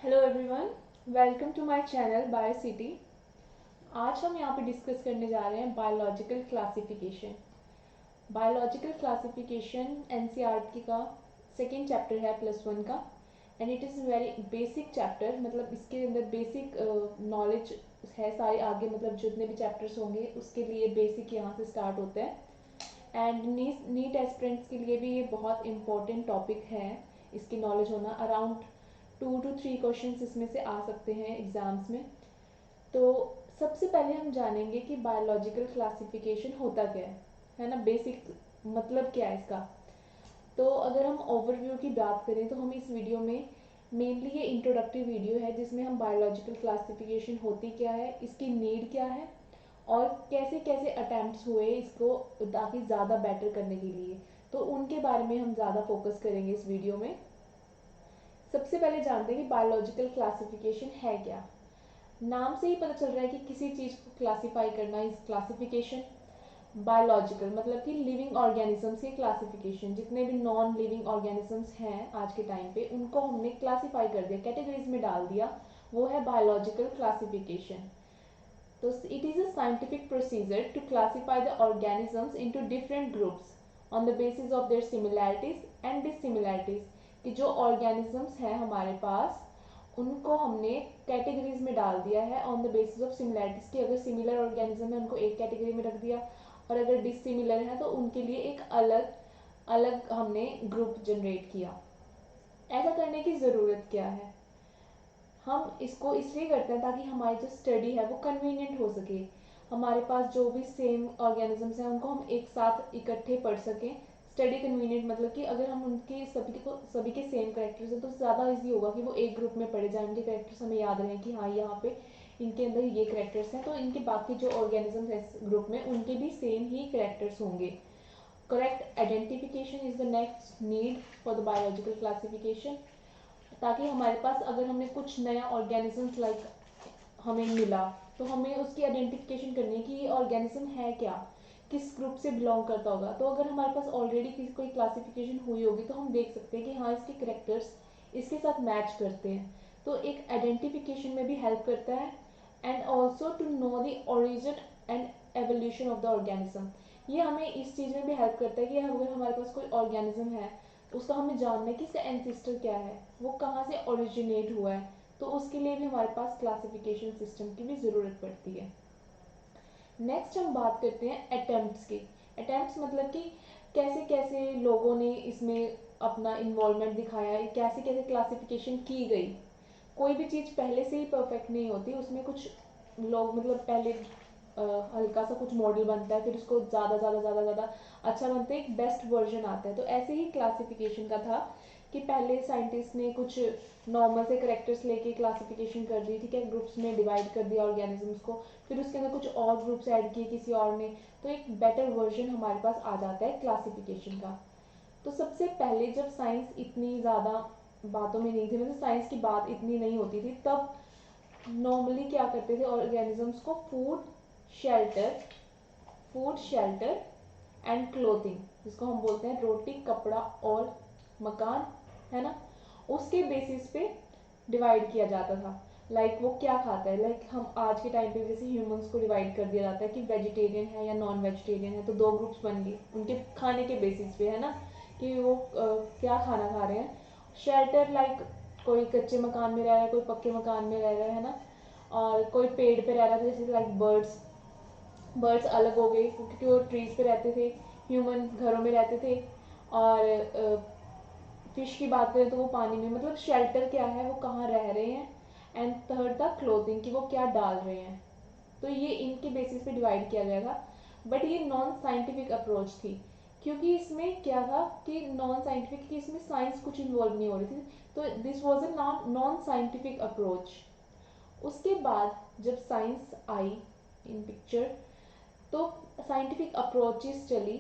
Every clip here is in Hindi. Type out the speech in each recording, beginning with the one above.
Hello everyone, welcome to my channel Biocity. आज हम यहाँ पे डिस्कस करने जा रहे हैं biological classification. Biological classification NCERT का सेकेंड चैप्टर है +1 का, and it is very basic chapter. मतलब इसके अंदर बेसिक नॉलेज है सारी, आगे मतलब जितने भी चैप्टर्स होंगे उसके लिए बेसिक यहाँ से स्टार्ट होते हैं। एंड नीट एस्पिरेंट्स के लिए भी ये बहुत इंपॉर्टेंट टॉपिक है, इसकी नॉलेज होना। अराउंड 2 to 3 क्वेश्चंस इसमें से आ सकते हैं एग्जाम्स में। तो सबसे पहले हम जानेंगे कि बायोलॉजिकल क्लासिफिकेशन होता क्या है ना, बेसिक मतलब क्या है इसका। तो अगर हम ओवरव्यू की बात करें तो हम इस वीडियो में मेनली ये इंट्रोडक्टिव वीडियो है जिसमें हम बायोलॉजिकल क्लासिफिकेशन होती क्या है, इसकी नीड क्या है और कैसे कैसे अटेम्प्ट्स हुए इसको ताकि ज़्यादा बेटर करने के लिए, तो उनके बारे में हम ज़्यादा फोकस करेंगे इस वीडियो में। सबसे पहले जानते हैं कि बायोलॉजिकल क्लासिफिकेशन है क्या। नाम से ही पता चल रहा है कि किसी चीज़ को क्लासिफाई करना इज क्लासिफिकेशन। बायोलॉजिकल मतलब कि लिविंग ऑर्गेनिजम्स की क्लासिफिकेशन, जितने भी नॉन लिविंग ऑर्गेनिजम्स हैं आज के टाइम पे उनको हमने क्लासिफाई कर दिया, कैटेगरीज में डाल दिया, वो है बायोलॉजिकल क्लासिफिकेशन। तो it is a scientific procedure to classify the organisms into different groups on the basis of their similarities and dissimilarities। कि जो organisms हैं हमारे पास उनको हमने कैटेगरीज में डाल दिया है on the basis of similarities, कि अगर सिमिलर ऑर्गेनिज्म है उनको एक कैटेगरी में रख दिया और अगर डिसिमिलर है तो उनके लिए एक अलग अलग हमने ग्रुप जनरेट किया। ऐसा करने की ज़रूरत क्या है? हम इसको इसलिए करते हैं ताकि हमारी जो स्टडी है वो कन्वीनियंट हो सके। हमारे पास जो भी सेम ऑर्गेनिजम्स हैं उनको हम एक साथ इकट्ठे पढ़ सकें। स्टडी कन्वीनियंट मतलब कि अगर हम उनके सभी के सेम करेक्टर्स हैं तो ज़्यादा इजी होगा कि वो एक ग्रुप में पढ़े जाए, उनके करेक्टर्स हमें याद रहें कि हाँ यहाँ पे इनके अंदर ये करेक्टर्स हैं, तो इनके बाकी जो ऑर्गेनिजम्स हैं इस ग्रुप में उनके भी सेम ही करेक्टर्स होंगे। Correct identification is the next need for the biological classification, ताकि हमारे पास अगर हमने कुछ नया ऑर्गेनिज्म लाइक हमें मिला तो हमें उसकी आइडेंटिफिकेशन करनी है कि ये ऑर्गेनिज्म है क्या, किस ग्रुप से बिलोंग करता होगा। तो अगर हमारे पास ऑलरेडी किसी कोई क्लासिफिकेशन हुई होगी तो हम देख सकते हैं कि हाँ इसके करेक्टर्स इसके साथ मैच करते हैं, तो एक आइडेंटिफिकेशन में भी हेल्प करता है। And also to know the origin and evolution of the organism, ये हमें इस चीज़ में भी हेल्प करता है कि अगर हमारे पास कोई ऑर्गेनिज्म है तो उसका हमें जानना है कि इसका एंसेस्टर क्या है, वो कहाँ से ओरिजिनेट हुआ है, तो उसके लिए भी हमारे पास क्लासिफिकेशन सिस्टम की भी ज़रूरत पड़ती है। नेक्स्ट हम बात करते हैं अटेम्प्ट्स की। अटेम्प्ट्स मतलब कि कैसे कैसे लोगों ने इसमें अपना इन्वॉल्वमेंट दिखाया है, कैसे कैसे क्लासिफिकेशन की गई। कोई भी चीज़ पहले से ही परफेक्ट नहीं होती, उसमें कुछ लोग मतलब पहले हल्का सा कुछ मॉडल बनता है, फिर उसको ज़्यादा ज़्यादा ज़्यादा ज़्यादा अच्छा बनता है, एक बेस्ट वर्जन आता है। तो ऐसे ही क्लासिफिकेशन का था कि पहले साइंटिस्ट ने कुछ नॉर्मल से करेक्टर्स लेके क्लासिफिकेशन कर दी, ठीक है, ग्रुप्स में डिवाइड कर दिया ऑर्गेनिजम्स को, फिर उसके अंदर कुछ और ग्रुप्स ऐड किए किसी और ने, तो एक बेटर वर्जन हमारे पास आ जाता है क्लासिफिकेशन का। तो सबसे पहले जब साइंस इतनी ज़्यादा बातों में नहीं थी, मतलब साइंस की बात इतनी नहीं होती थी, तब नॉर्मली क्या करते थे, ऑर्गेनिजम्स को shelter food shelter and clothing, जिसको हम बोलते हैं रोटी कपड़ा और मकान, है ना, उसके बेसिस पे डिवाइड किया जाता था। लाइक वो क्या खाता है, लाइक हम आज के टाइम पे जैसे ह्यूमंस को डिवाइड कर दिया जाता है कि वेजिटेरियन है या नॉन वेजिटेरियन है, तो दो ग्रुप्स बन गए उनके खाने के बेसिस पे, है ना, कि वो क्या खाना खा रहे हैं। शेल्टर लाइक कोई कच्चे मकान में रह रहा है, कोई पक्के मकान में रह रहा है ना, और कोई पेड़ पे रह रहा था, जैसे लाइक बर्ड्स। बर्ड्स अलग हो गए क्योंकि वो ट्रीज पे रहते थे, ह्यूमन घरों में रहते थे। और फिश की बात करें तो वो पानी में, मतलब शेल्टर क्या है, वो कहाँ रह रहे हैं। एंड थर्ड था क्लोथिंग, कि वो क्या डाल रहे हैं। तो ये इनके बेसिस पे डिवाइड किया गया था। बट ये नॉन साइंटिफिक अप्रोच थी, क्योंकि इसमें क्या था कि नॉन साइंटिफिक, कि इसमें साइंस कुछ इन्वॉल्व नहीं हो रही थी, तो this was a non scientific approach. उसके बाद जब साइंस आई इन पिक्चर, तो साइंटिफिक अप्रोचेस चली,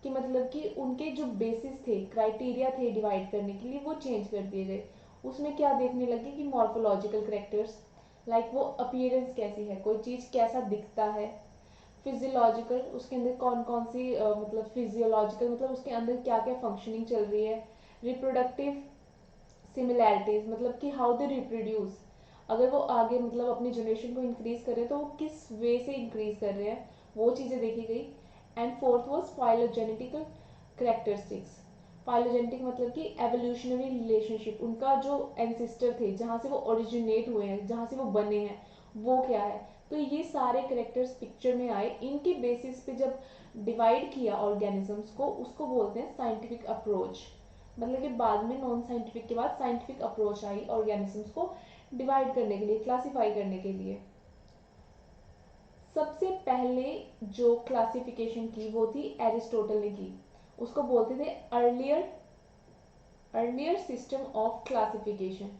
कि मतलब कि उनके जो बेसिस थे, क्राइटेरिया थे डिवाइड करने के लिए, वो चेंज कर दिए गए। उसमें क्या देखने लगे कि मॉर्फोलॉजिकल करेक्टर्स, लाइक वो अपीयरेंस कैसी है, कोई चीज़ कैसा दिखता है। फिजियोलॉजिकल, उसके अंदर कौन कौन सी मतलब फिजियोलॉजिकल मतलब उसके अंदर क्या क्या फंक्शनिंग चल रही है। रिप्रोडक्टिव, सिमिलैरिटीज मतलब कि हाउ दे रिप्रोड्यूस, अगर वो आगे मतलब अपनी जनरेशन को इंक्रीज कर रहे हैं तो वो किस वे से इंक्रीज कर रहे हैं, वो चीज़ें देखी गई। And fourth was phylogenetical characteristics. Phylogenetic मतलब कि एवोल्यूशनरी रिलेशनशिप, उनका जो एंसिस्टर थे, जहाँ से वो ओरिजिनेट हुए हैं, जहाँ से वो बने हैं, वो क्या है। तो ये सारे करेक्टर्स पिक्चर में आए, इनके बेसिस पे जब डिवाइड किया ऑर्गेनिजम्स को, उसको बोलते हैं साइंटिफिक अप्रोच। मतलब कि बाद में नॉन साइंटिफिक के बाद साइंटिफिक अप्रोच आई ऑर्गेनिजम्स को डिवाइड करने के लिए, क्लासिफाई करने के लिए। सबसे पहले जो क्लासिफिकेशन की वो थी एरिस्टोटल ने की, उसको बोलते थे earlier system of classification.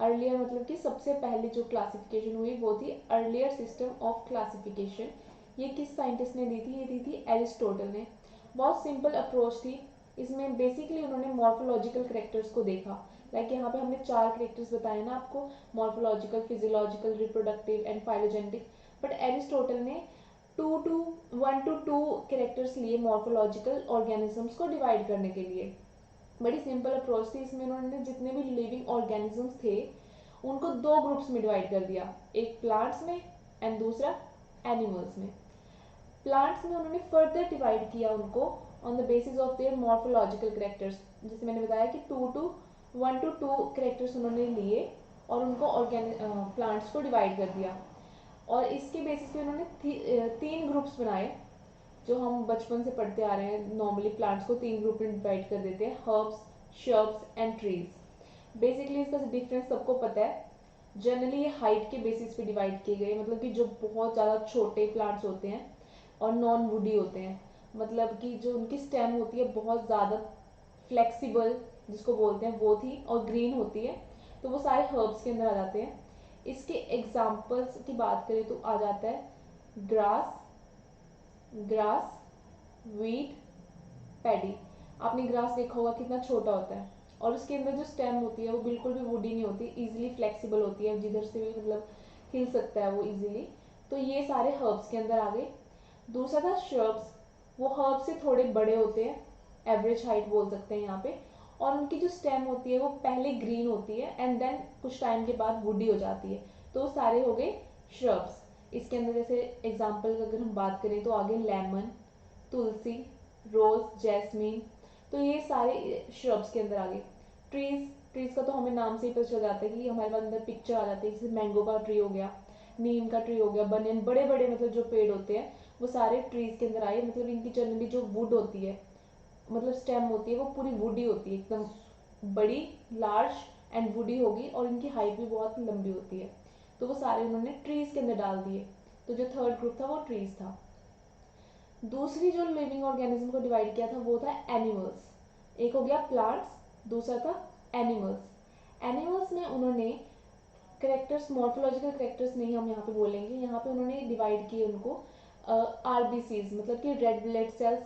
Earlier मतलब कि सबसे पहले जो क्लासिफिकेशन हुई वो थी अर्लियर सिस्टम ऑफ क्लासिफिकेशन। ये किस साइंटिस्ट ने दी थी, ये दी थी एरिस्टोटल ने। बहुत सिंपल अप्रोच थी। इसमें बेसिकली उन्होंने मॉर्फोलॉजिकल करेक्टर्स को देखा। लाइक यहाँ पे हमने 4 करेक्टर्स बताए ना आपको, morphological, physiological, reproductive and phylogenetic. But Aristotle ने 1 to 2 कैरेक्टर्स लिए मॉर्फोलॉजिकल ऑर्गेनिजम्स को डिवाइड करने के लिए। बड़ी सिंपल अप्रोच थी। इसमें उन्होंने जितने भी लिविंग ऑर्गेनिजम्स थे उनको 2 ग्रुप्स में डिवाइड कर दिया, एक प्लांट्स में एंड दूसरा एनिमल्स में। प्लांट्स में उन्होंने फर्दर डिवाइड किया उनको on the basis of their morphological characters. जैसे मैंने बताया कि 1 to 2 करेक्टर्स उन्होंने लिए और उनको प्लांट्स को डिवाइड कर दिया। और इसके बेसिस पे उन्होंने 3 ग्रुप्स बनाए, जो हम बचपन से पढ़ते आ रहे हैं। नॉर्मली प्लांट्स को 3 ग्रुप में डिवाइड कर देते हैं, herbs, shrubs and trees. Basically इसका डिफरेंस सबको पता है। जनरली ये हाइट के बेसिस पे डिवाइड किए गए, मतलब कि जो बहुत ज़्यादा छोटे प्लांट्स होते हैं और नॉन वुडी होते हैं, मतलब कि जो उनकी स्टेम होती है बहुत ज़्यादा फ्लेक्सिबल जिसको बोलते हैं, वो थी, और ग्रीन होती है, तो वो सारे हर्ब्स के अंदर आ जाते हैं। इसके एग्जाम्पल्स की बात करें तो आ जाता है ग्रास, ग्रास, वीट, पैडी। आपने ग्रास देखा होगा कितना छोटा होता है, और उसके अंदर जो स्टेम होती है वो बिल्कुल भी वुडी नहीं होती, इजीली फ्लेक्सिबल होती है, जिधर से भी मतलब हिल सकता है वो इजीली। तो ये सारे हर्ब्स के अंदर आ गए। दूसरा था श्रब्स। वो हर्ब से थोड़े बड़े होते हैं, एवरेज हाइट बोल सकते हैं यहाँ पे, और उनकी जो स्टेम होती है वो पहले ग्रीन होती है एंड देन कुछ टाइम के बाद वुडी हो जाती है। तो वो सारे हो गए श्रब्स। इसके अंदर जैसे एग्जाम्पल अगर हम बात करें तो आगे लेमन, तुलसी, रोज, जैस्मीन, तो ये सारे श्रब्स के अंदर आ गए। ट्रीज, ट्रीज का तो हमें नाम से ही पता चल जाता है कि हमारे पास अंदर पिक्चर आ जाती है। जैसे मैंगो का ट्री हो गया, नीम का ट्री हो गया, बनियन, बड़े बड़े मतलब जो पेड़ होते हैं वो सारे ट्रीज के अंदर आए। मतलब इनकी जनरली जो वुड होती है, मतलब स्टेम होती है, वो पूरी वुडी होती है, एकदम बड़ी, लार्ज एंड वुडी होगी, और इनकी हाइट भी बहुत लंबी होती है। तो वो सारे उन्होंने ट्रीज के अंदर डाल दिए। तो जो थर्ड ग्रुप था वो ट्रीज था। दूसरी जो लिविंग ऑर्गेनिज्म को डिवाइड किया था वो था एनिमल्स। एक हो गया प्लांट्स, दूसरा था एनिमल्स। एनिमल्स में उन्होंने करेक्टर्स, मॉर्फोलॉजिकल करेक्टर्स नहीं हम यहाँ पे बोलेंगे, यहाँ पे उन्होंने डिवाइड किए उनको आरबीसीज, मतलब कि रेड ब्लड सेल्स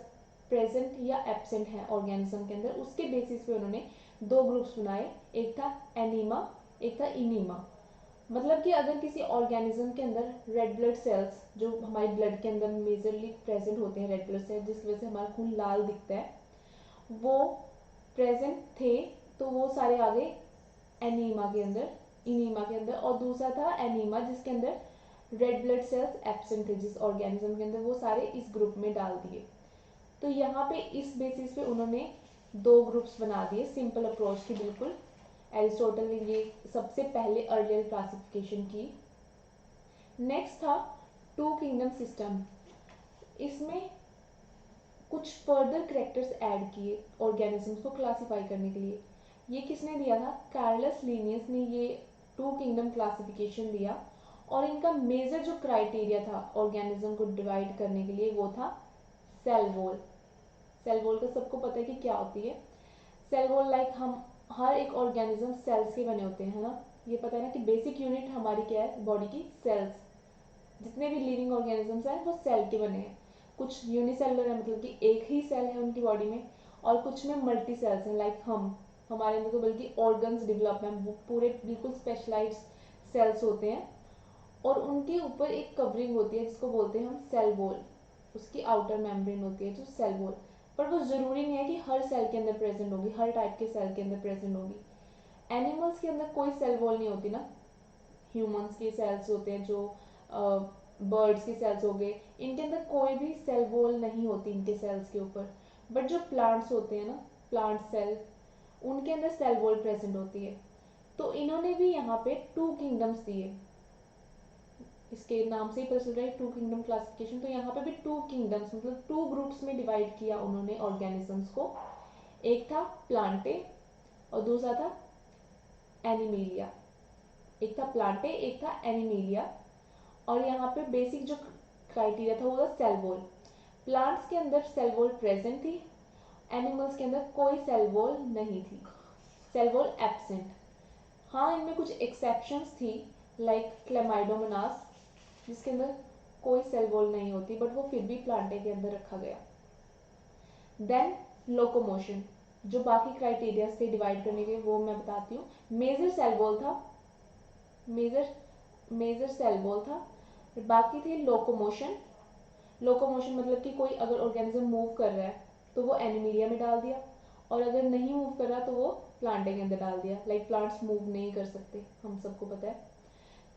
प्रेजेंट या एब्सेंट है ऑर्गेनिज्म के अंदर। उसके बेसिस पे उन्होंने 2 ग्रुप्स बनाए, एक था एनीमा, एक था इनीमा। मतलब कि अगर किसी ऑर्गेनिज्म के अंदर रेड ब्लड सेल्स, जो हमारे ब्लड के अंदर मेजरली प्रेजेंट होते हैं रेड ब्लड सेल्स, जिसकी वजह से हमारा खून लाल दिखता है, वो प्रेजेंट थे, तो वो सारे आ गए एनीमा के अंदर, इनीमा के अंदर। और दूसरा था एनीमा जिसके अंदर रेड ब्लड सेल्स एब्सेंट थे, जिस ऑर्गेनिज्म के अंदर, वो सारे इस ग्रुप में डाल दिए। तो यहाँ पे इस बेसिस पे उन्होंने 2 ग्रुप्स बना दिए, सिंपल अप्रोच की बिल्कुल। एरिस्टोटल ने ये सबसे पहले अर्लियर क्लासिफिकेशन की। नेक्स्ट था 2 किंगडम सिस्टम। इसमें कुछ फर्दर करेक्टर्स ऐड किए ऑर्गेनिजम्स को क्लासिफाई करने के लिए। ये किसने दिया था, कार्लस लीनियस ने ये 2 किंगडम क्लासिफिकेशन दिया। और इनका मेजर जो क्राइटेरिया था ऑर्गेनिज्म को डिवाइड करने के लिए वो था सेल वॉल। सेल वॉल का सबको पता है कि क्या होती है। सेल वॉल, लाइक हम हर एक ऑर्गेनिज्म सेल्स के बने होते हैं, है ना। ये पता है ना कि बेसिक यूनिट हमारी क्या है बॉडी की, सेल्स। जितने भी लिविंग ऑर्गेनिजम्स हैं वो सेल के बने हैं। कुछ यूनिसेलुलर है, मतलब कि एक ही सेल है उनकी बॉडी में, और कुछ में मल्टी सेल्स हैं, लाइक हमारे अंदर तो बल्कि ऑर्गन्स डेवलप हैं, वो पूरे बिल्कुल स्पेशलाइज्ड सेल्स होते हैं। और उनके ऊपर एक कवरिंग होती है जिसको बोलते हैं हम सेल वॉल, उसकी आउटर मेम्ब्रेन होती है जो सेल वॉल। पर वो जरूरी नहीं है कि हर सेल के अंदर प्रेजेंट होगी, हर टाइप के सेल के अंदर प्रेजेंट होगी। एनिमल्स के अंदर कोई सेल वॉल नहीं होती ना, ह्यूमंस के सेल्स होते हैं, जो बर्ड्स के सेल्स हो गए, इनके अंदर कोई भी सेल वॉल नहीं होती इनके सेल्स के ऊपर। बट जो प्लांट्स होते हैं ना, प्लांट सेल, उनके अंदर सेल वॉल प्रेजेंट होती है। तो इन्होंने भी यहाँ पे 2 किंगडम्स दिए, इसके नाम से ही पता चल रहा है 2 किंगडम क्लासिफिकेशन। तो यहाँ पे भी 2 किंगडम्स मतलब 2 ग्रुप्स में डिवाइड किया उन्होंने ऑर्गेनिजम्स को। एक था प्लांटे और दूसरा था एनिमीलिया। एक था प्लांटे, एक था एनिमीलिया। और यहाँ पे बेसिक जो क्राइटेरिया था वो था सेल वॉल। प्लांट्स के अंदर सेल वॉल प्रेजेंट थी, एनिमल्स के अंदर कोई सेल वॉल नहीं थी, सेल वॉल एब्सेंट। हाँ, इनमें कुछ एक्सेप्शंस थी, लाइक क्लेमाइडोमोनास, जिसके अंदर कोई सेल वॉल नहीं होती, बट वो फिर भी प्लांटे के अंदर रखा गया। देन लोकोमोशन, जो बाकी क्राइटेरिया थे डिवाइड करने के, वो मैं बताती हूँ। मेजर सेल वॉल था, मेजर मेजर सेल वॉल था। बाकी थी लोकोमोशन। लोकोमोशन मतलब कि कोई अगर ऑर्गेनिज्म मूव कर रहा है तो वो एनिमीलिया में डाल दिया, और अगर नहीं मूव कर रहा तो वो प्लांटे के अंदर डाल दिया। लाइक प्लांट्स मूव नहीं कर सकते, हम सबको पता है।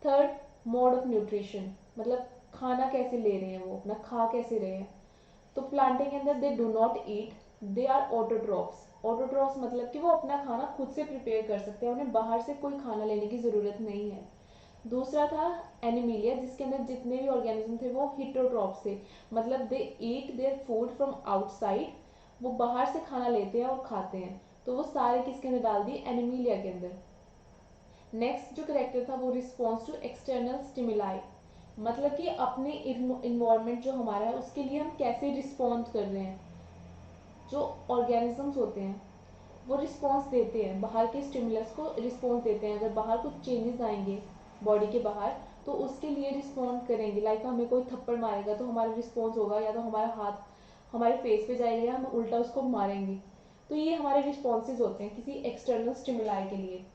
थर्ड, मोड ऑफ न्यूट्रिशन, मतलब खाना कैसे ले रहे हैं, वो अपना खा कैसे रहे हैं। तो प्लांटे के अंदर they do not eat, they are autotrophs. Autotrophs मतलब कि वो अपना खाना खुद से प्रिपेयर कर सकते हैं, उन्हें बाहर से कोई खाना लेने की ज़रूरत नहीं है। दूसरा था एनिमीलिया, जिसके अंदर जितने भी ऑर्गेनिज्म थे वो हिटोट्रॉफ्स थे, मतलब they eat their food from outside, वो बाहर से खाना लेते हैं और खाते हैं। तो वो सारे किसके अंदर डाल दिए, एनिमीलिया के अंदर। नेक्स्ट जो करेक्टर था वो रिस्पॉन्स टू एक्सटर्नल स्टिमुलाई, मतलब कि अपने इन्वायरमेंट जो हमारा है उसके लिए हम कैसे रिस्पॉन्ड कर रहे हैं। जो ऑर्गेनिजम्स होते हैं वो रिस्पॉन्स देते हैं, बाहर के स्टिमुलस को रिस्पॉन्स देते हैं। अगर बाहर कुछ चेंजेस आएंगे बॉडी के बाहर तो उसके लिए रिस्पॉन्ड करेंगे। लाइक हमें कोई थप्पड़ मारेगा तो हमारा रिस्पॉन्स होगा या तो हमारा हाथ हमारे फेस पे जाएगा या हम उल्टा उसको मारेंगे। तो ये हमारे रिस्पॉन्सेज होते हैं किसी एक्सटर्नल स्टिमुलाई के लिए।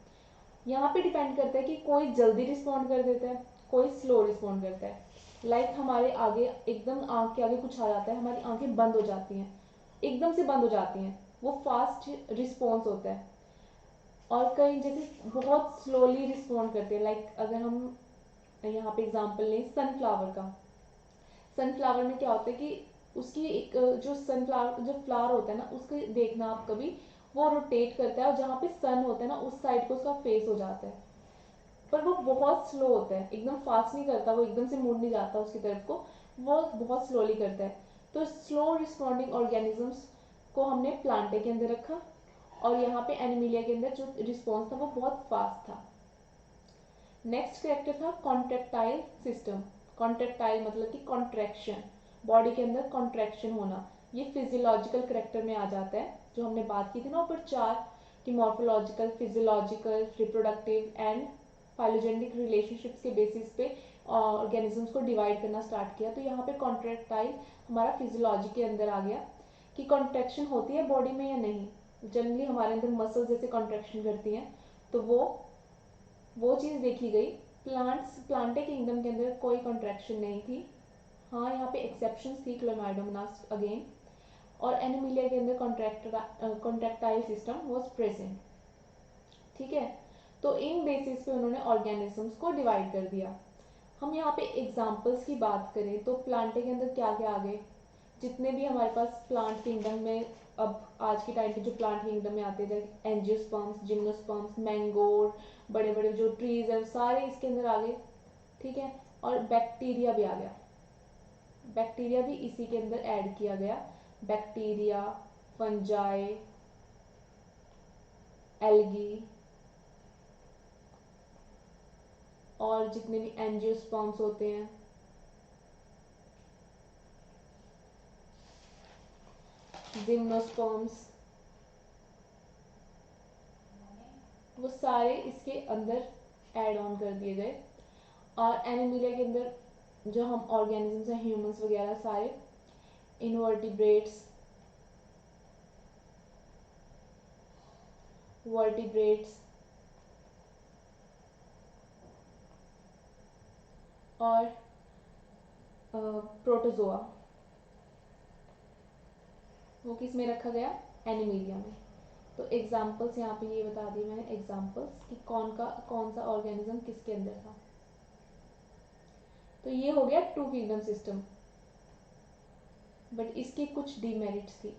यहाँ पे डिपेंड करता है कि कोई जल्दी रिस्पॉन्ड कर देता है, कोई स्लो रिस्पॉन्ड करता है। लाइक हमारे आगे एकदम आंख के आगे कुछ आ जाता है, हमारी आंखें बंद हो जाती हैं, एकदम से बंद हो जाती हैं, वो फास्ट रिस्पॉन्स होता है। और कई जैसे बहुत स्लोली रिस्पॉन्ड करते हैं। लाइक अगर हम यहाँ पे एग्जांपल लें सनफ्लावर का, सनफ्लावर में क्या होता है कि उसकी एक जो सनफ्लावर जो फ्लावर होता है ना, उसके देखना आप कभी, वो रोटेट करता है और जहाँ पे सन होता है ना उस साइड को उसका फेस हो जाता है। पर वो बहुत स्लो होता है, एकदम फास्ट नहीं करता, वो एकदम से मुड़ नहीं जाता उसकी तरफ को, वो बहुत स्लोली करता है। तो स्लो रिस्पॉन्डिंग ऑर्गेनिजम्स को हमने प्लांटे के अंदर रखा, और यहाँ पे एनिमिलिया के अंदर जो रिस्पॉन्स था वो बहुत फास्ट था। नेक्स्ट कैरेक्टर था कॉन्ट्रेक्टाइल सिस्टम। कॉन्ट्रेक्टाइल मतलब कि कॉन्ट्रैक्शन, बॉडी के अंदर कॉन्ट्रैक्शन होना। ये फिजियोलॉजिकल करेक्टर में आ जाता है, जो हमने बात की थी ना ऊपर चार, कि morphological, physiological, reproductive and phylogenic relationships के बेसिस पे ऑर्गेनिजम्स को डिवाइड करना स्टार्ट किया। तो यहाँ पे कॉन्ट्रेक्टाइल हमारा फिजियोलॉजी के अंदर आ गया कि कॉन्ट्रैक्शन होती है बॉडी में या नहीं। जनरली हमारे अंदर मसल्स जैसे कॉन्ट्रैक्शन करती हैं, तो वो चीज़ देखी गई। प्लांटे किंगडम के अंदर कोई कॉन्ट्रैक्शन नहीं थी। हाँ, यहाँ पे एक्सेप्शंस थी, क्लोमाइडोमोनास अगेन। और एनिमिलिया के अंदर कॉन्ट्रैक्टाइल सिस्टम वाज प्रेजेंट। ठीक है, तो इन बेसिस पे उन्होंने ऑर्गेनिजम्स को डिवाइड कर दिया। हम यहाँ पे एग्जांपल्स की बात करें तो प्लांटे के अंदर क्या क्या आ गए, जितने भी हमारे पास प्लांट किंगडम में अब आज के टाइम पे जो प्लांट किंगडम में आते हैं, जैसे एंजियोस्पर्म्स, जिम्नोस्पर्म्स, मैंगोर, बड़े बड़े जो ट्रीज है सारे इसके अंदर आ गए। ठीक है, और बैक्टीरिया भी आ गया, बैक्टीरिया भी इसी के अंदर ऐड किया गया। बैक्टीरिया, फंजाई, एल्गी, और जितने भी एंजियोस्पर्म्स होते हैं, जिम्नोस्पर्म्स, वो सारे इसके अंदर ऐड ऑन कर दिए गए। और एनिमिलिया के अंदर जो हम ऑर्गेनिजम्स हैं, ह्यूमंस वगैरह सारे, इनवर्टिब्रेट्स, वर्टिब्रेट्स और प्रोटोजोआ, वो किस में रखा गया, एनिमिलिया में। तो एग्जाम्पल्स यहाँ पे ये बता दिए मैंने एग्जाम्पल्स कि कौन सा ऑर्गेनिज्म किसके अंदर था। तो ये हो गया टू किंगडम सिस्टम, बट इसके कुछ डीमेरिट्स थी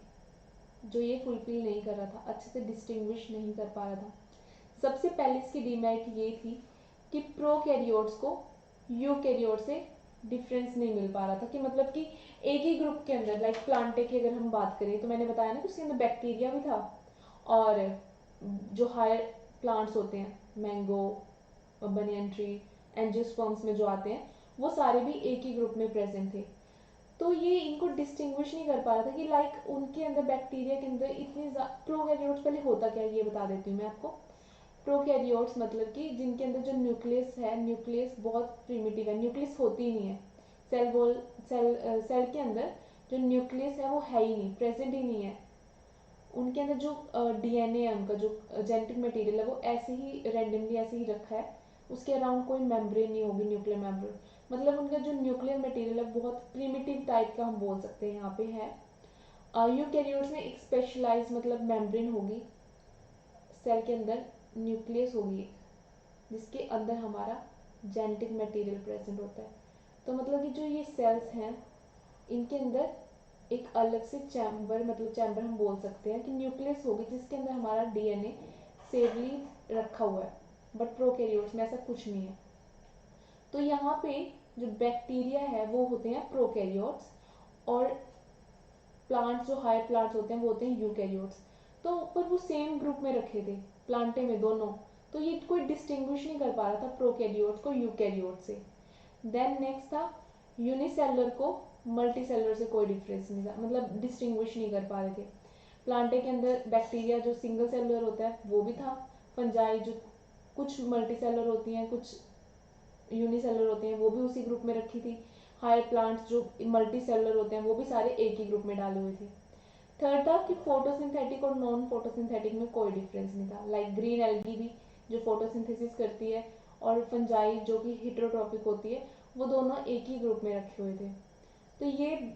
जो ये फुलफिल नहीं कर रहा था, अच्छे से डिस्टिंग्विश नहीं कर पा रहा था। सबसे पहले इसकी डीमेरिट ये थी कि प्रोकैरियोट्स को यूकैरियोट से डिफरेंस नहीं मिल पा रहा था, कि मतलब कि एक ही ग्रुप के अंदर, लाइक प्लांटे की अगर हम बात करें तो मैंने बताया ना कि उसके अंदर बैक्टीरिया भी था, और जो हायर प्लांट्स होते हैं मैंगो, बनियन ट्री, एंजियोस्पर्म्स में जो आते हैं वो सारे भी एक ही ग्रुप में प्रेजेंट थे। तो ये इनको डिस्टिंग्विश नहीं कर पा रहा था कि लाइक उनके अंदर बैक्टीरिया के अंदर इतनी प्रोकैरियोट्स, पहले होता क्या ये बता देती हूँ मैं आपको। प्रोकैरियोट्स मतलब कि जिनके अंदर जो न्यूक्लियस है, न्यूक्लियस बहुत प्रिमिटिव है, न्यूक्लियस होती ही नहीं है। सेल के अंदर जो न्यूक्लियस है वो है ही नहीं, प्रेजेंट ही नहीं है। उनके अंदर जो डीएनए है, उनका जो जेनेटिक मटेरियल है वो ऐसे ही रैंडमली ऐसे ही रखा है, उसके अराउंड कोई मेम्ब्रेन नहीं होगी, न्यूक्लियर मेम्ब्रेन। मतलब उनका जो न्यूक्लियर मटेरियल है बहुत प्रिमिटिव टाइप का हम बोल सकते हैं यहाँ पे है। यूकैरियोट्स में एक स्पेशलाइज मतलब मेम्ब्रेन होगी, सेल के अंदर न्यूक्लियस होगी जिसके अंदर हमारा जेनेटिक मटेरियल प्रेजेंट होता है। तो मतलब कि जो ये सेल्स हैं इनके अंदर एक अलग से चैम्बर, मतलब चैम्बर हम बोल सकते हैं कि न्यूक्लियस होगी जिसके अंदर हमारा डीएनए सेवली रखा हुआ है, बट प्रोकैरियोट्स में ऐसा कुछ नहीं है। तो यहाँ पे जो बैक्टीरिया है वो होते हैं प्रोकैरियोट्स, और प्लांट्स जो हायर प्लांट्स होते हैं वो होते हैं यूकैरियोट्स। तो पर वो सेम ग्रुप में रखे थे प्लांटे में दोनों, तो ये कोई डिस्टिंग्विश नहीं कर पा रहा था प्रोकैरियोट्स को यूकैरियोट से। देन नेक्स्ट था यूनिसेलुलर को मल्टी सेलुलर से कोई डिफरेंस नहीं था, मतलब डिस्टिंग्विश नहीं कर पा रहे थे। प्लांटे के अंदर बैक्टीरिया जो सिंगल सेलुलर होता है वो भी था, फंजाई जो कुछ मल्टी सेलुलर होती हैं कुछ यूनिसेलुलर होते हैं वो भी उसी ग्रुप में रखी थी। हायर प्लांट्स जो मल्टी सेलुलर होते हैं वो भी सारे एक ही ग्रुप में डाले हुए थे। थर्ड था कि फोटोसिंथेटिक और नॉन फोटोसिंथेटिक में कोई डिफरेंस नहीं था, लाइक ग्रीन एल्गी भी जो फोटोसिंथेसिस करती है और फंजाई जो कि हिट्रोट्रॉपिक होती है वो दोनों एक ही ग्रुप में रखे हुए थे। तो ये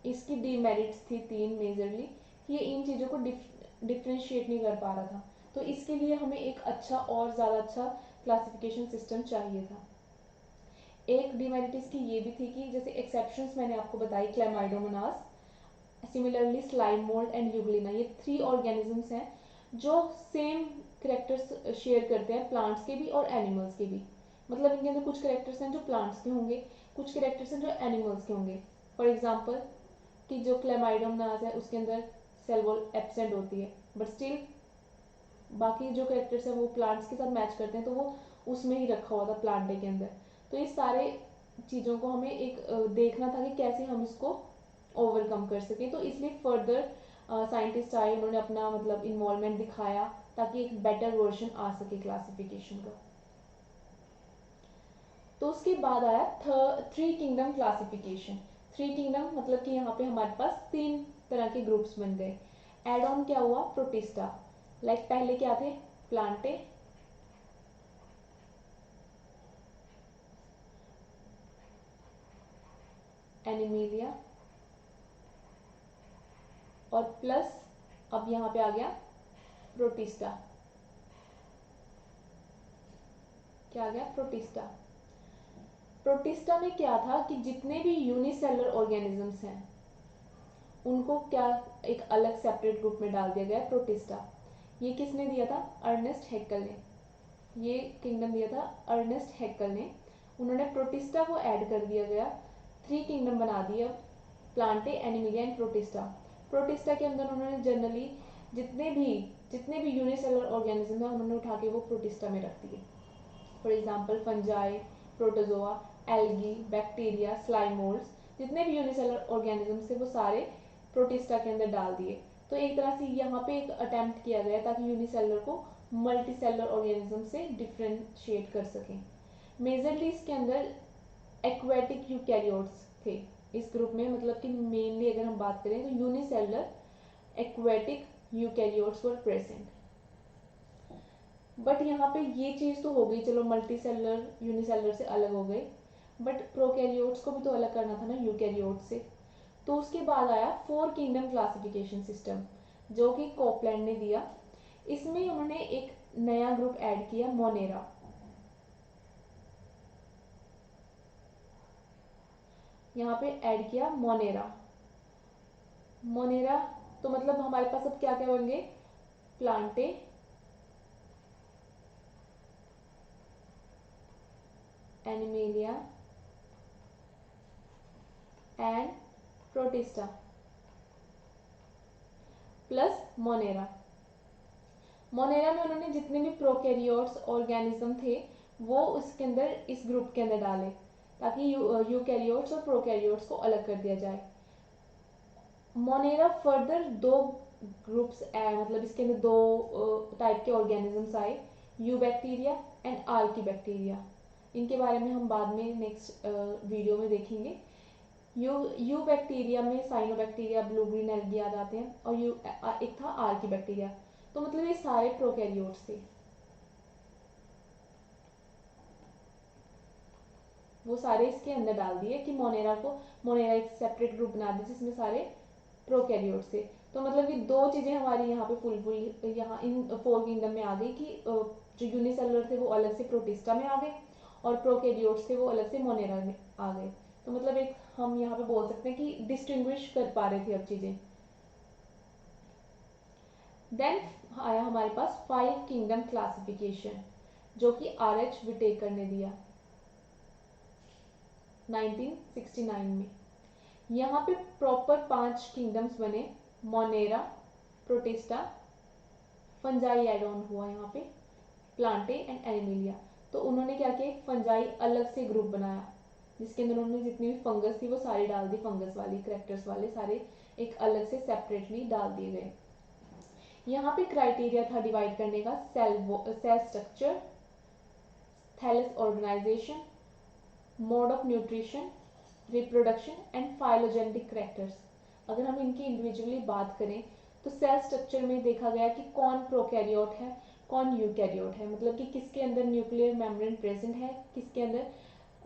इसकी डीमेरिट्स थी तीन मेजरली, कि ये इन चीज़ों को डिफ्रेंशिएट नहीं कर पा रहा था। तो इसके लिए हमें एक अच्छा और ज़्यादा अच्छा क्लासिफिकेशन सिस्टम चाहिए था। एक डीमेरिट इसकी ये भी थी कि जैसे एक्सेप्शंस मैंने आपको बताई, Chlamydomonas, similarly slime mould and Euglena, ये 3 ऑर्गेनिजम्स हैं जो सेम करेक्टर्स शेयर करते हैं प्लांट्स के भी और एनिमल्स के भी। मतलब इनके अंदर कुछ करेक्टर्स हैं जो प्लांट्स के होंगे, कुछ करेक्टर्स हैं जो एनिमल्स के होंगे। फॉर एग्जाम्पल कि जो क्लेमाइडोमोनास है उसके अंदर सेल वॉल एब्सेंट होती है, बट स्टिल बाकी जो करेक्टर्स है वो प्लांट्स के साथ मैच करते हैं, तो वो उसमें ही रखा हुआ था प्लांटे के अंदर। तो ये सारे चीज़ों को हमें एक देखना था कि कैसे हम इसको ओवरकम कर सकें। तो इसलिए फर्दर साइंटिस्ट आए, उन्होंने अपना मतलब इन्वॉल्वमेंट दिखाया ताकि एक बेटर वर्जन आ सके क्लासिफिकेशन का। तो उसके बाद आया three kingdom classification. Three kingdom मतलब कि यहाँ पे हमारे पास 3 तरह के ग्रुप्स बन गए। एड ऑन क्या हुआ, प्रोटिस्टा। लाइक पहले क्या थे, प्लांटे, एनिमीलिया, और प्लस अब यहाँ पे आ गया प्रोटिस्टा। क्या आ गया, प्रोटिस्टा। प्रोटिस्टा में क्या था कि जितने भी यूनिसेलुलर ऑर्गेनिजम्स हैं उनको क्या एक अलग सेपरेट ग्रुप में डाल दिया गया, प्रोटिस्टा। ये किसने दिया था, अर्नेस्ट हैक्कल ने। ये किंगडम दिया था अर्नेस्ट हैक्कल ने। उन्होंने प्रोटिस्टा को ऐड कर दिया गया, 3 किंगडम बना दिया, Plantae, Animalia and protista. Protista के अंदर उन्होंने जनरली जितने भी यूनिसेलुलर ऑर्गेनिज्म है उन्होंने उठा के वो प्रोटिस्टा में रख दिए। For example fungi, protozoa, algae, bacteria, slime molds, जितने भी यूनिसेलुलर ऑर्गेनिजम्स थे वो सारे प्रोटिस्टा के अंदर डाल दिए। तो एक तरह से यहाँ पे एक अटेम्प्ट किया गया ताकि यूनिसेलुलर को मल्टीसेलुलर ऑर्गेनिज्म से डिफ्रेंशिएट कर सकें। मेजरली इसके अंदर एक्वेटिक यूकैरियोट्स थे इस ग्रुप में, मतलब कि मेनली अगर हम बात करें तो unicellular aquatic eukaryotes were present. But यहाँ पे ये चीज़ तो हो गई, चलो मल्टी सेलुलर यूनिसेलुलर से अलग हो गए, बट प्रोकैरियोट्स को भी तो अलग करना था ना यूकैरियोट्स से। तो उसके बाद आया 4 किंगडम क्लासिफिकेशन सिस्टम जो कि कोपलैंड ने दिया। इसमें उन्होंने एक नया ग्रुप ऐड किया, मोनेरा। यहाँ पे ऐड किया मोनेरा। मोनेरा तो मतलब हमारे पास अब क्या क्या होंगे, Plantae, animalia and protista plus Monera. Monera में उन्होंने जितने भी प्रोकैरियोट्स ऑर्गेनिज्म थे वो उसके अंदर, इस ग्रुप के अंदर डाले, ताकि यूकैरियोट्स और प्रोकैरियोट्स को अलग कर दिया जाए। मोनेरा फर्दर दो ग्रुप्स मतलब इसके अंदर दो टाइप के ऑर्गेनिजम्स आए, you bacteria and Archie bacteria. इनके बारे में हम बाद में नेक्स्ट वीडियो में देखेंगे। यू बैक्टीरिया में साइनोबैक्टीरिया, ब्लू ग्रीन एल्गी आ जाते हैं, और एक था आर्की बैक्टीरिया। तो मतलब ये सारे प्रोकैरियोट्स थे, वो सारे इसके अंदर डाल दिए कि मोनेरा एक सेपरेट ग्रुप बना दिया जिसमें सारे प्रोकैरियोट्स थे। तो मतलब कि दो चीजें हमारी यहाँ पे फुल यहाँ इन फोर किंगडम में आ गई कि जो यूनिसेलुलर थे वो अलग से प्रोटिस्टा में आ गए, और प्रोकैरियोट्स थे वो अलग से मोनेरा में आ गए। तो मतलब एक हम यहाँ पे बोल सकते हैं कि डिस्टिंग्विश कर पा रहे थे अब चीजें। देन आया हमारे पास 5 किंगडम क्लासिफिकेशन, जो कि आर.एच. विटेकर ने दिया 1969 में। यहाँ पे प्रॉपर 5 किंगडम्स बने, monera, protista, fungi add on हुआ यहाँ पे, प्लांटे एंड एनिमिलिया। तो उन्होंने क्या किया, फंजाई अलग से ग्रुप बनाया जिसके अंदर उन्होंने जितनी भी फंगस थी वो सारी डाल दी, फंगस वाली करेक्टर्स वाले सारे एक अलग से सेपरेटली डाल दिए गए। यहाँ पे क्राइटेरिया था डिवाइड करने का, cell structure, thallus organisation, mode of nutrition, reproduction and phylogenetic characters. अगर हम इनकी इंडिविजुअली बात करें तो सेल स्ट्रक्चर में देखा गया कि कौन प्रोकैरियोट है, कौन यूकैरियोट है, मतलब कि किसके अंदर न्यूक्लियर मेम्ब्रेन प्रेजेंट है, किसके अंदर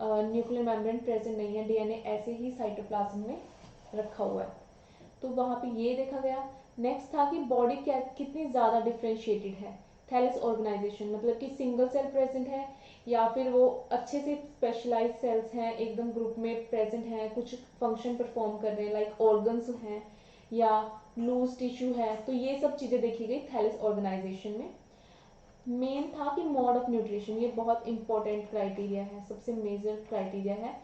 न्यूक्लियर मेम्ब्रेन प्रेजेंट नहीं है, डीएनए ऐसे ही साइटोप्लाज्म में रखा हुआ है, तो वहां पे ये देखा गया। नेक्स्ट था कि बॉडी क्या कितनी ज़्यादा डिफ्रेंशिएटेड है, थैलस ऑर्गेनाइजेशन, मतलब कि सिंगल सेल प्रेजेंट है या फिर वो अच्छे से स्पेशलाइज सेल्स हैं, एकदम ग्रुप में प्रेजेंट हैं, कुछ फंक्शन परफॉर्म कर रहे हैं लाइक ऑर्गन्स हैं या लूज टिश्यू है। तो ये सब चीज़ें देखी गई थैलस ऑर्गेनाइजेशन में। मेन था कि मोड ऑफ न्यूट्रिशन, ये बहुत इंपॉर्टेंट क्राइटेरिया है, सबसे मेजर क्राइटेरिया है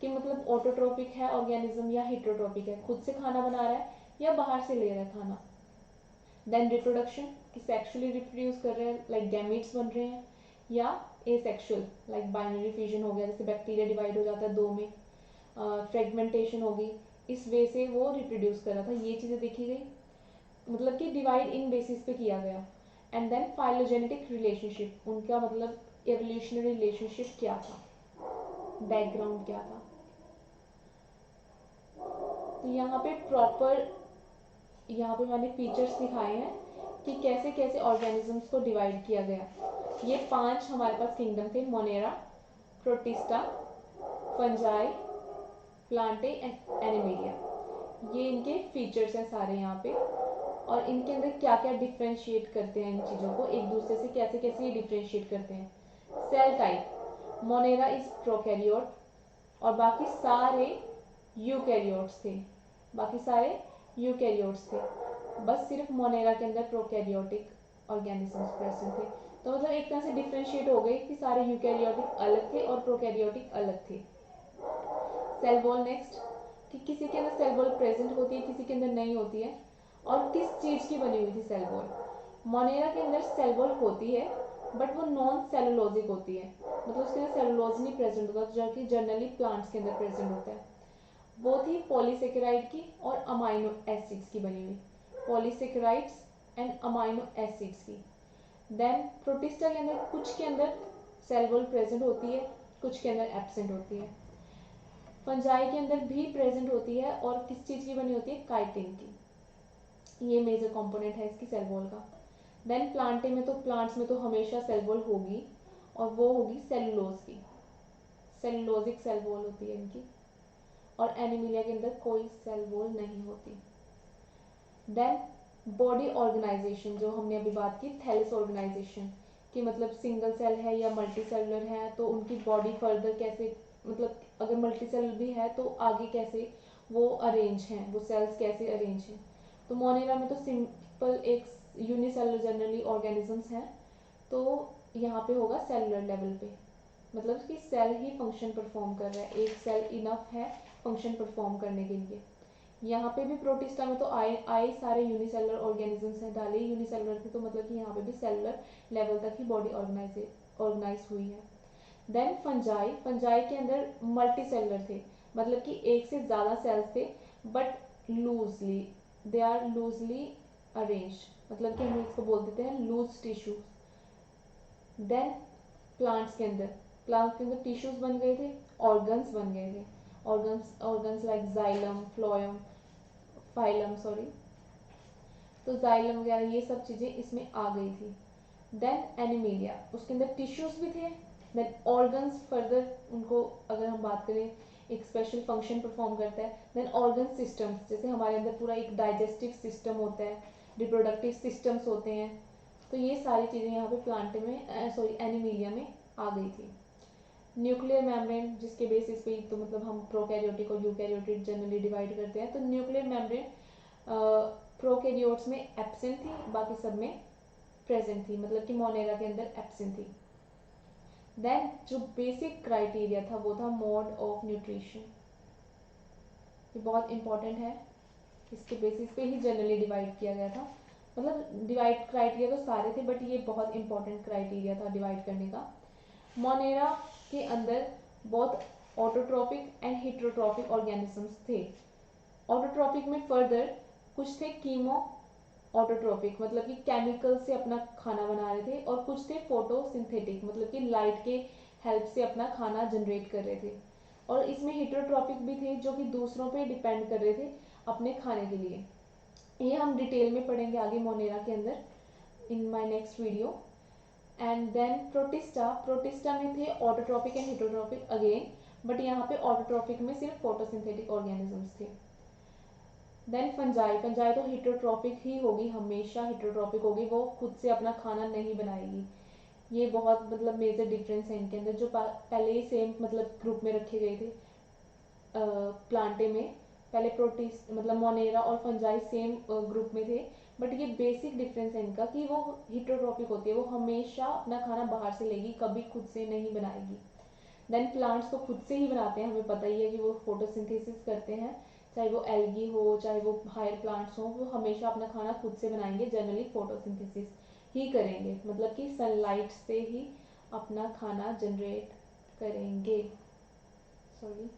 कि मतलब ऑटोट्रोपिक है ऑर्गेनिज्म या हेट्रोट्रोपिक है, खुद से खाना बना रहा है या बाहर से ले रहा है खाना। देन रिप्रोडक्शन, कि सेक्सुअली रिप्रोड्यूस कर रहे हैं लाइक गैमीट्स बन रहे हैं, या एसेक्सुअल लाइक बाइनरी फ्यूजन हो गया, जैसे बैक्टीरिया डिवाइड हो जाता है दो में, फ्रेगमेंटेशन होगी, इस वे से वो रिप्रोड्यूस कर रहा था। ये चीज़ें देखी गई, मतलब कि डिवाइड इन बेसिस पे किया गया। एंड देन फाइलोजेनेटिक रिलेशनशिप, उनका मतलब एवोल्यूशनरी रिलेशनशिप क्या था, बैकग्राउंड क्या था। तो यहाँ पे प्रॉपर, यहाँ पे मैंने फीचर्स दिखाए हैं कि कैसे कैसे ऑर्गेनिजम्स को डिवाइड किया गया। ये 5 हमारे पास किंगडम थे, Monera, protista, fungi, Plantae and animalia. ये इनके फीचर्स हैं सारे यहाँ पे, और इनके अंदर क्या क्या डिफ्रेंशिएट करते हैं इन चीज़ों को एक दूसरे से, कैसे कैसे ये डिफ्रेंशिएट करते हैं। Cell type, monera is prokaryote और बाकी सारे यूकैरियोट्स थे, बाकी सारे यूकैरियोट्स थे, बस सिर्फ मोनेरा के अंदर प्रोकैरियोटिक ऑर्गेनिजम्स प्रेजेंट थे। तो मतलब एक तरह से डिफ्रेंशिएट हो गई कि सारे यूकैरियोटिक अलग थे और प्रोकैरियोटिक अलग थे। सेल वॉल नेक्स्ट, कि किसी के अंदर सेल वॉल प्रेजेंट होती है, किसी के अंदर नहीं होती है, और किस चीज़ की बनी हुई थी सेल वॉल। मोनेरा के अंदर सेल वॉल होती है बट वो नॉन सेलुलोजिक होती है, मतलब उसके अंदर सेलुलोज नहीं प्रेजेंट होता, जो कि जनरली प्लांट्स के अंदर प्रेजेंट होता है। वो थी पॉलीसेकेराइड की और अमाइनो एसिड्स की बनी हुई, पॉलीसेकेराइड्स एंड अमाइनो एसिड्स की। देन प्रोटिस्टा के अंदर कुछ के अंदर सेल वॉल प्रेजेंट होती है, कुछ के अंदर एब्सेंट होती है। फंजाई के अंदर भी प्रेजेंट होती है और किस चीज़ की बनी होती है, काइटिन की। ये मेजर कंपोनेंट है इसकी सेल वॉल का। देन प्लांटे में तो, प्लांट्स में तो हमेशा सेल वॉल होगी, और वो होगी सेलुलोज की, सेलुलोजिक सेल वॉल होती है इनकी। और एनिमिलिया के अंदर कोई सेल वॉल नहीं होती। देन बॉडी ऑर्गेनाइजेशन जो हमने अभी बात की, थैलेस ऑर्गेनाइजेशन कि मतलब सिंगल सेल है या मल्टी सेलुलर है तो उनकी बॉडी फर्दर कैसे, मतलब अगर मल्टी सेलुलर भी है तो आगे कैसे वो अरेंज हैं, वो सेल्स कैसे अरेंज हैं। तो मोनेरा में तो सिंपल एक यूनिसेलुलर जनरली ऑर्गेनिजम्स हैं, तो यहाँ पे होगा सेलुलर लेवल पे, मतलब कि सेल ही फंक्शन परफॉर्म कर रहा है, एक सेल इनफ है फंक्शन परफॉर्म करने के लिए। यहाँ पे भी प्रोटिस्टा में तो आए सारे यूनिसेलुलर ऑर्गेनिजम्स हैं, डाले यूनिसेलुलर थे, तो मतलब कि यहाँ पे भी सेलुलर लेवल तक ही बॉडी ऑर्गेनाइज हुई है। देन फंजाई, फंजाई के अंदर मल्टी सेलुलर थे, मतलब कि एक से ज़्यादा सेल्स थे, but loosely, they are loosely arrange, मतलब कि हम इसको बोल देते हैं लूज टिश्यू। देन प्लांट्स के अंदर टिश्यूज बन गए थे, ऑर्गन्स बन गए थे, organs like xylem, phloem, phylum sorry, तो जाइलम वगैरह ये सब चीज़ें इसमें आ गई थी। देन एनिमीलिया, उसके अंदर टिश्यूज भी थे, देन ऑर्गन्स फर्दर उनको अगर हम बात करें एक स्पेशल फंक्शन परफॉर्म करता है। देन ऑर्गन सिस्टम्स, जैसे हमारे अंदर पूरा एक डाइजेस्टिव सिस्टम होता है, रिप्रोडक्टिव सिस्टम्स होते हैं, तो ये सारी चीज़ें यहाँ पे प्लांट में सॉरी एनिमीलिया में आ गई थी। न्यूक्लियर मेम्ब्रेन, जिसके बेसिस पे तो मतलब हम प्रोकैरियोटिक और यूकैरियोटिक जनरली डिवाइड करते हैं, तो न्यूक्लियर मेम्ब्रेन प्रोकैरियोट्स में एब्सेंट थी, बाकी सब में प्रेजेंट थी, मतलब कि मोनेरा के अंदर एब्सेंट थी। देन जो बेसिक क्राइटेरिया था वो था मोड ऑफ न्यूट्रिशन, ये बहुत इंपॉर्टेंट है, इसके बेसिस पे ही जनरली डिवाइड किया गया था, मतलब डिवाइड क्राइटेरिया तो सारे थे बट ये बहुत इंपॉर्टेंट क्राइटेरिया था डिवाइड करने का। मोनेरा के अंदर बहुत ऑटोट्रॉपिक एंड हेटेरोट्रॉपिक ऑर्गेनिजम्स थे। ऑटोट्रॉपिक में फर्दर कुछ थे कीमो ऑटोट्रॉपिक, मतलब कि केमिकल से अपना खाना बना रहे थे, और कुछ थे फोटोसिंथेटिक, मतलब कि लाइट के हेल्प से अपना खाना जनरेट कर रहे थे। और इसमें हेटेरोट्रॉपिक भी थे जो कि दूसरों पे डिपेंड कर रहे थे अपने खाने के लिए। ये हम डिटेल में पढ़ेंगे आगे मोनेरा के अंदर in my next video. And then protista, protista में थे autotrophic and heterotrophic again, but यहाँ पे ऑटोट्रॉपिक में सिर्फ फोटोसिंथेटिक ऑर्गेनिजम्स थे। देन फंजाई, फंजाई तो हेटेरोट्रॉपिक ही होगी, हमेशा हेटेरोट्रॉपिक होगी, वो खुद से अपना खाना नहीं बनाएगी। ये बहुत मतलब मेजर डिफरेंस है इनके अंदर, जो पहले ही सेम मतलब ग्रुप में रखे गए थे प्लांटे में, पहले प्रोटिस मतलब मोनेरा और फंजाई सेम ग्रुप में थे, बट ये बेसिक डिफरेंस है इनका कि वो हेटेरोट्रॉपिक होती है, वो हमेशा अपना खाना बाहर से लेगी, कभी खुद से नहीं बनाएगी। देन प्लांट्स तो खुद से ही बनाते हैं, हमें पता ही है कि वो फोटोसिंथेसिस करते हैं, चाहे वो एल्गी हो चाहे वो हायर प्लांट्स हो, वो हमेशा अपना खाना खुद से बनाएंगे, जनरली फोटोसिंथेसिस ही करेंगे, मतलब कि सनलाइट से ही अपना खाना जनरेट करेंगे, सॉरी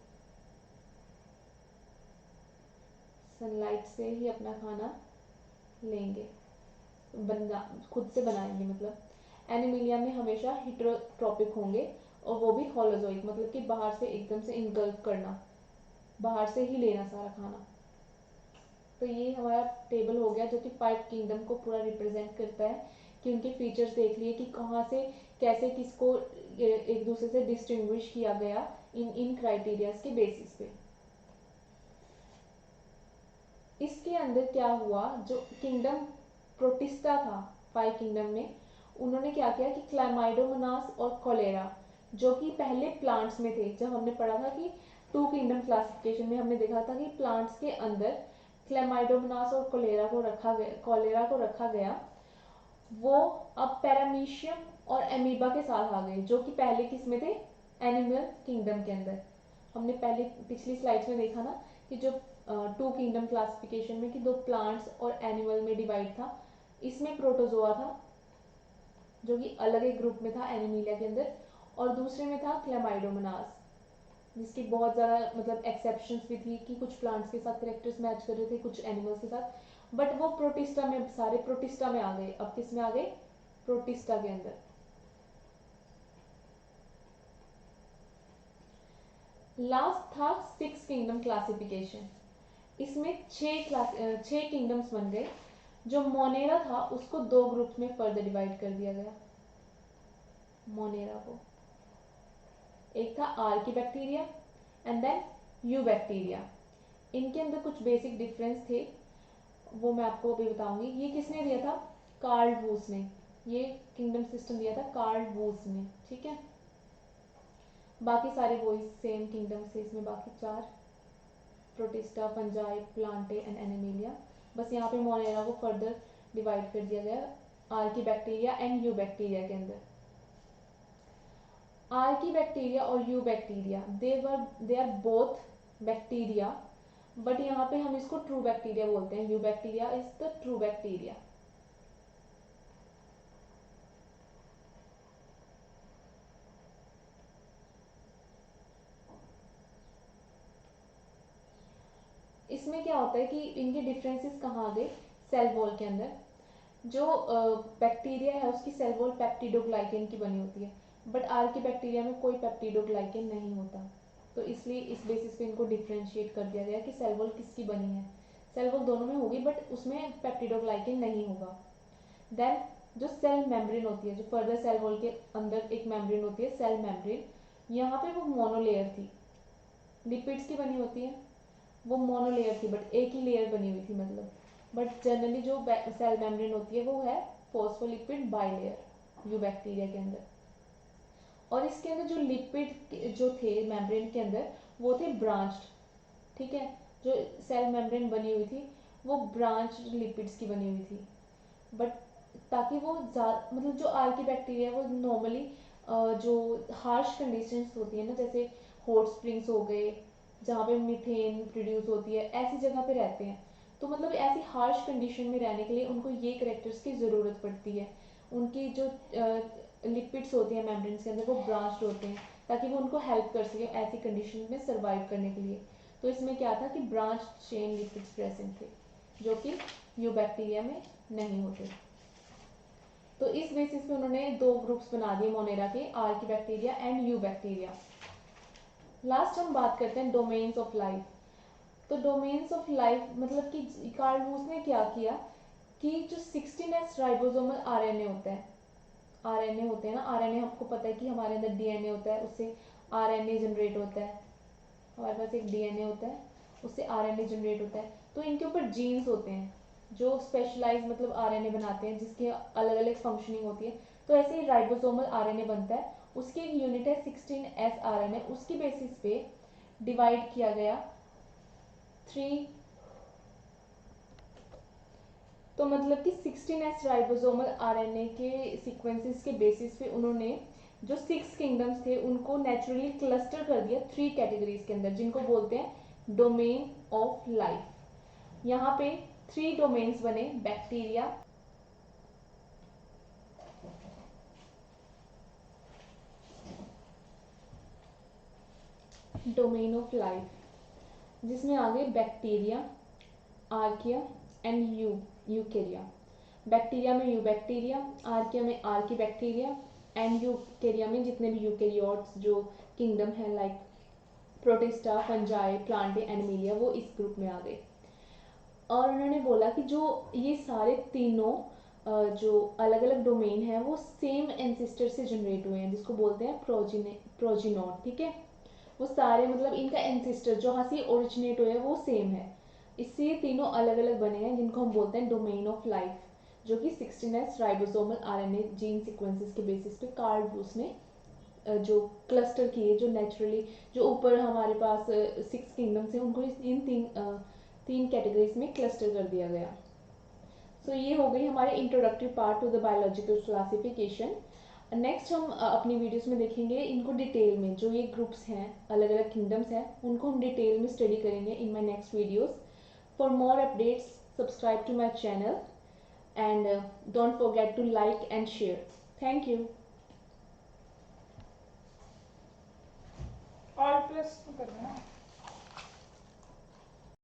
सनलाइट से ही अपना खाना लेंगे, बना खुद से बनाएंगे मतलब। एनिमिलिया में हमेशा हिट्रोट्रॉपिक होंगे, और वो भी होलोजोइक, मतलब कि बाहर से एकदम से इनगल्फ करना, बाहर से ही लेना सारा खाना। तो ये हमारा टेबल हो गया जो कि 5 किंगडम को पूरा रिप्रेजेंट करता है, कि उनके फीचर्स देख लिए कि कहाँ से कैसे किसको एक दूसरे से डिस्टिंग्विश किया गया इन इन क्राइटेरियाज के बेसिस पे। इसके अंदर क्या हुआ, जो किंगडम प्रोटिस्टा था 5 किंगडम में, उन्होंने क्या किया कि क्लामाइडोमोनास और कोलेरा, जो कि पहले प्लांट्स में थे, जब हमने पढ़ा था कि 2 किंगडम क्लासिफिकेशन में हमने देखा था कि प्लांट्स के अंदर क्लेमाइडोमोनास और कोलेरा को रखा गया, वो अब पैरामीशियम और एमीबा के साथ आ गए, जो कि पहले किस में थे, एनिमल किंगडम के अंदर। हमने पहले पिछली स्लाइड्स में देखा ना कि जो 2 किंगडम क्लासिफिकेशन में कि दो प्लांट्स और एनिमल में डिवाइड था, इसमें प्रोटोजोआ था जो कि अलग एक ग्रुप में था एनिमीलिया के अंदर, और दूसरे में था क्लेमाइडोमोनास, जिसकी बहुत ज़्यादा मतलब एक्सेप्शंस भी थी कि कुछ प्लांट्स के साथ करेक्टर्स मैच कर रहे थे, कुछ एनिमल्स के साथ, बट वो प्रोटिस्टा में, सारे प्रोटिस्टा में आ गए। अब किस में आ गए, प्रोटिस्टा के अंदर। लास्ट था 6 किंगडम क्लासिफिकेशन, इसमें 6 किंगडम्स बन गए। जो मोनेरा था उसको 2 ग्रुप्स में फर्दर डिवाइड कर दिया गया। मोनेरा को एक था archaebacteria and then eubacteria, इनके अंदर कुछ बेसिक डिफरेंस थे। वो मैं आपको अभी बताऊंगी। ये किसने दिया था? कार्ल वूस ने। ये किंगडम सिस्टम दिया था कार्ल वूस ने, ठीक है। बाकी सारे वही सेम किंगडम से, इसमें बाकी 4, protista, fungi, Plantae and Animalia. बस यहाँ पे मोनेरा को फर्दर डिवाइड कर दिया गया archaebacteria and eubacteria के अंदर। आर्की बैक्टीरिया और eubacteria they are both bacteria, but यहाँ पे हम इसको ट्रू बैक्टीरिया बोलते हैं। Eubacteria is the true bacteria. इसमें क्या होता है कि इनके डिफरेंसेस कहाँ आ गए? सेल वॉल के अंदर जो बैक्टीरिया है उसकी सेल वॉल पेप्टिडोग्लाइकेन की बनी होती है, बट आर्की बैक्टीरिया में कोई पेप्टिडोग्लाइकेन नहीं होता। तो इसलिए इस बेसिस पे इनको डिफ्रेंशिएट कर दिया गया कि सेल वॉल किसकी बनी है। सेल वॉल दोनों में होगी बट उसमें पेप्टिडोग्लाइकेन नहीं होगा। देन जो सेल मेम्ब्रेन होती है, जो फर्दर सेल वॉल के अंदर एक मेम्ब्रेन होती है सेल मेम्ब्रेन, यहाँ पे वो मोनोलेयर थी, लिपिड्स की बनी होती है, वो मोनोलेयर थी बट एक ही लेयर बनी हुई थी मतलब। बट जनरली जो सेल मेम्ब्रेन होती है वो है फॉस्फोलिपिड बाइलेयर यू बैक्टीरिया के अंदर। और इसके अंदर जो लिपिड जो थे मेम्ब्रेन के अंदर वो थे ब्रांच्ड, ठीक है। जो सेल मेम्ब्रेन बनी हुई थी वो ब्रांच लिपिड्स की बनी हुई थी, बट ताकि वो मतलब जो आर्की बैक्टीरिया वो नॉर्मली जो हार्श कंडीशंस होती है ना, जैसे हॉट स्प्रिंग्स हो गए जहाँ पे मीथेन प्रोड्यूस होती है, ऐसी जगह पे रहते हैं। तो मतलब ऐसी हार्श कंडीशन में रहने के लिए उनको ये करेक्टर्स की ज़रूरत पड़ती है। उनकी जो लिपिड्स होती हैं मेम्ब्रेन्स के अंदर वो ब्रांच्ड होते हैं ताकि वो उनको हेल्प कर सके ऐसी कंडीशन में सर्वाइव करने के लिए। तो इसमें क्या था कि ब्रांच चेन लिपिड्स प्रेजेंट थे जो कि यू बैक्टीरिया में नहीं होते। तो इस बेसिस पे उन्होंने 2 ग्रुप्स बना दिए मोनेरा के, Archie bacteria and you bacteria. Last हम बात करते हैं डोमेन्स ऑफ लाइफ। तो डोमेन्स ऑफ लाइफ मतलब कि कार्ल वूस ने क्या किया कि जो 16S राइबोसोमल आरएनए होता है, आरएनए होते हैं ना, आरएनए आपको पता है कि हमारे अंदर डीएनए होता है, उससे आरएनए जनरेट होता है। हमारे पास एक डीएनए होता है, उससे आरएनए जनरेट होता है। तो इनके ऊपर जीन्स होते हैं जो स्पेशलाइज मतलब आरएनए बनाते हैं जिसकी अलग अलग फंक्शनिंग होती है। तो ऐसे ही राइबोसोमल आरएनए बनता है, उसकी एक यूनिट है 16S आरएनए। उसकी बेसिस पे डिवाइड किया गया 3, तो मतलब कि 16S राइबोसोमल आरएनए के सीक्वेंसेस के बेसिस पे उन्होंने जो 6 किंगडम्स थे उनको नेचुरली क्लस्टर कर दिया 3 कैटेगरीज के अंदर, जिनको बोलते हैं डोमेन ऑफ लाइफ। यहाँ पे 3 डोमेन्स बने, बैक्टीरिया, डोमेन ऑफ लाइफ जिसमें आ गए bacteria, archaea and Eukarya. Bacteria में यू बैक्टीरिया, आर्किया में आर्की बैक्टीरिया एंड यूकेरिया में जितने भी यूकेरियोट्स जो किंगडम है like protista, fungi, Plantae, Animalia, वो इस ग्रुप में आ गए। और उन्होंने बोला कि जो ये सारे तीनों जो अलग अलग डोमेन है वो सेम एंसिस्टर से जनरेट हुए हैं जिसको बोलते हैं प्रोजिनोट, ठीक है। वो सारे मतलब इनका एंसिस्टर जहाँ से ओरिजिनेट हुए वो सेम है, इससे ये तीनों अलग अलग बने हैं जिनको हम बोलते हैं डोमेन ऑफ लाइफ, जो कि 16S ribosomal RNA gene sequences के बेसिस पे कार्ल वूस ने जो क्लस्टर किए, जो नेचुरली जो ऊपर हमारे पास 6 किंगडम्स हैं उनको इन तीन कैटेगरीज में क्लस्टर कर दिया गया। सो ये हो गई हमारे introductory part two the biological classification. Next हम अपनी वीडियोस में देखेंगे इनको डिटेल में, जो ये ग्रुप्स हैं अलग अलग किंगडम्स हैं उनको हम डिटेल में स्टडी करेंगे in my next videos. For more updates subscribe to my channel and don't forget to like and share. Thank you. All press करना है।